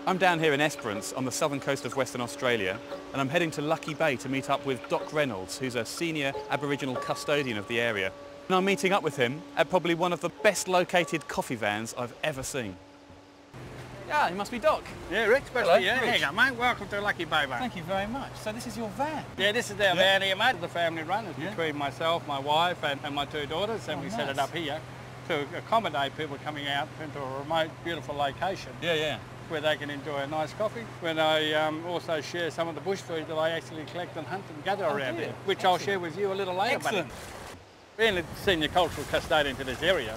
I'm down here in Esperance on the southern coast of Western Australia, and I'm heading to Lucky Bay to meet up with Doc Reynolds, who's a senior Aboriginal custodian of the area. And I'm meeting up with him at probably one of the best located coffee vans I've ever seen. Yeah, he must be Doc. Yeah, Rich, Hello, yeah. Rich. Here you go, mate. Welcome to Lucky Bay, mate. Thank you very much. So this is your van? Yeah, this is our van here, mate. The family run. It's between myself, my wife and my two daughters, and we set it up here to accommodate people coming out into a remote, beautiful location. Yeah. Where they can enjoy a nice coffee. When I also share some of the bush food that I actually collect and hunt and gather around here, which I'll share with you a little later. Excellent. Being a senior cultural custodian to this area,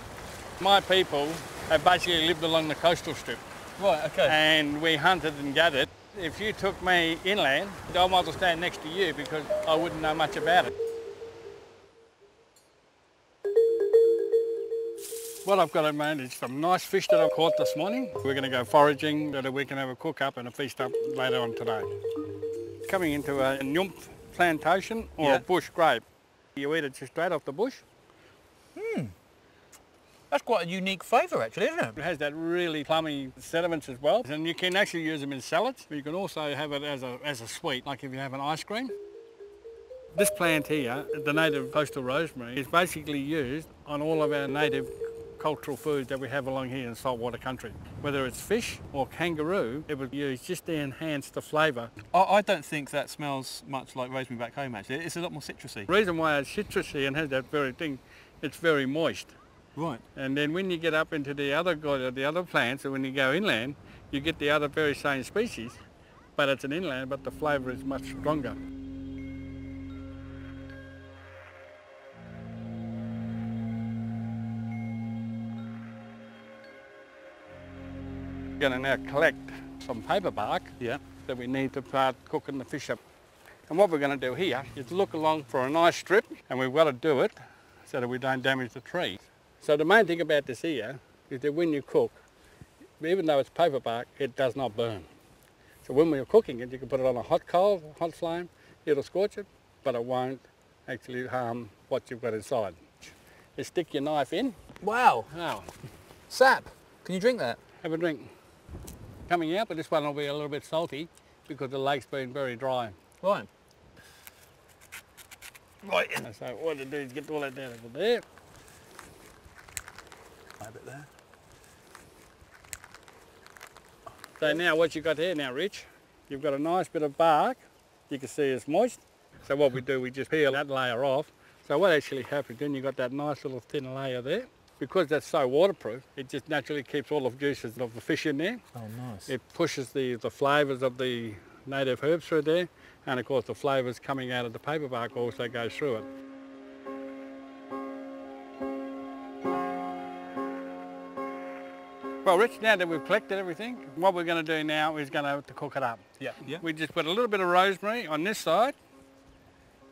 my people have basically lived along the coastal strip. Right, okay. And we hunted and gathered. If you took me inland, I might as well stand next to you because I wouldn't know much about it. What I've got in mind is some nice fish that I caught this morning. We're going to go foraging so that we can have a cook up and a feast up later on today. Coming into a nymph plantation or a bush grape. You eat it just straight off the bush. That's quite a unique flavour actually, isn't it? It has that really plummy sediments as well. And you can actually use them in salads. But you can also have it as a sweet, like if you have an ice cream. This plant here, the native coastal rosemary, is basically used on all of our native cultural foods that we have along here in saltwater country. Whether it's fish or kangaroo, it was used just to enhance the flavour. I don't think that smells much like rosemary back home actually. It's a lot more citrusy. The reason why it's citrusy and has that very thing, it's very moist. Right. And then when you get up into the other plants, and when you go inland, you get the other very same species, but it's an inland, but the flavour is much stronger. We're going to now collect some paper bark that we need to start cooking the fish up. And what we're going to do here is look along for a nice strip, and we've got to do it so that we don't damage the trees. So the main thing about this here is that when you cook, even though it's paper bark, it does not burn. So when we're cooking it, you can put it on a hot coal, hot flame, it'll scorch it, but it won't actually harm what you've got inside. You stick your knife in. Wow. Now, Sap. Can you drink that? have a drink. Coming out, but this one will be a little bit salty because the lake's been very dry. Right. Right. So what to do is get all that down over there. A bit there. So now what you've got here now, Rich, you've got a nice bit of bark. You can see it's moist. So what we do, we just peel that layer off. So what actually happens, then you've got that nice little thin layer there. Because that's so waterproof, it just naturally keeps all the juices of the fish in there. Oh, nice. It pushes the flavours of the native herbs through there, and of course the flavours coming out of the paper bark also goes through it. Well, Rich, now that we've collected everything, what we're going to do now is going to have to cook it up. Yeah. We just put a little bit of rosemary on this side,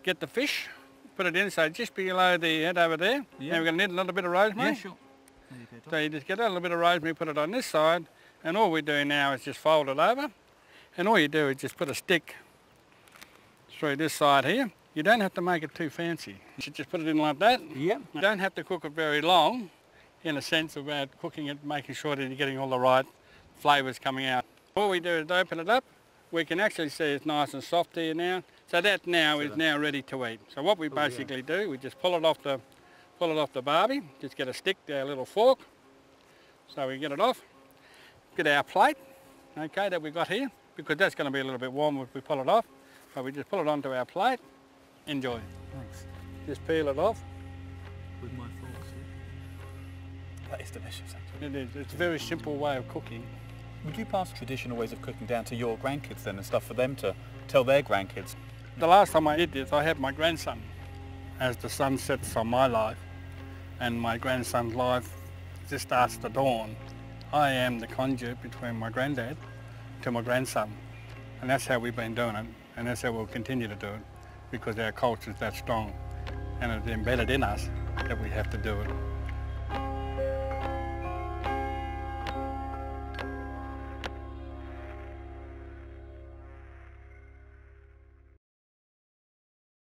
get the fish, put it inside just below the head over there. Yeah. Now we're going to need a little bit of rosemary. Yeah, sure. So you just get a little bit of rosemary, put it on this side, and all we're doing now is just fold it over, and all you do is just put a stick through this side here. You don't have to make it too fancy. You should just put it in like that. Yeah. You don't have to cook it very long, in a sense about cooking it, making sure that you're getting all the right flavours coming out. All we do is open it up. We can actually see it's nice and soft here now. So that now is now ready to eat. So what we basically do, we just pull it off the barbie, just get a stick, our little fork. So we get it off, get our plate, okay, that we got here, because that's going to be a little bit warm if we pull it off. So we just pull it onto our plate, enjoy. Thanks. Just peel it off. With my forks, yeah. That is delicious, actually. It is. It's a very simple way of cooking. Would you pass traditional ways of cooking down to your grandkids then and stuff for them to tell their grandkids? The last time I did this, I had my grandson. As the sun sets on my life and my grandson's life just starts to dawn, I am the conduit between my granddad to my grandson. And that's how we've been doing it, and that's how we'll continue to do it, because our culture is that strong and it's embedded in us that we have to do it.